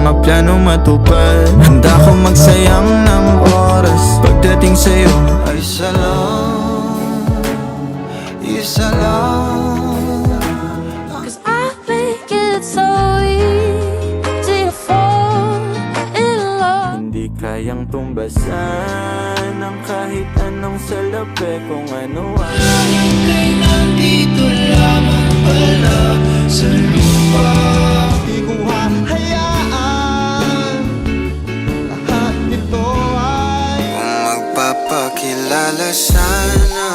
mga plano matupad. Handa ko magsayang ng oras pagdating sa'yo ay isa lang, isa lang. Cause I think it's so easy to fall in love. Hindi kayang tumbasan ng kahit anong salapi kung ano ang Ika'y nandito lamang pala sa lupa. Di ko hahayaan lahat nito ay kung magpapakilala sana.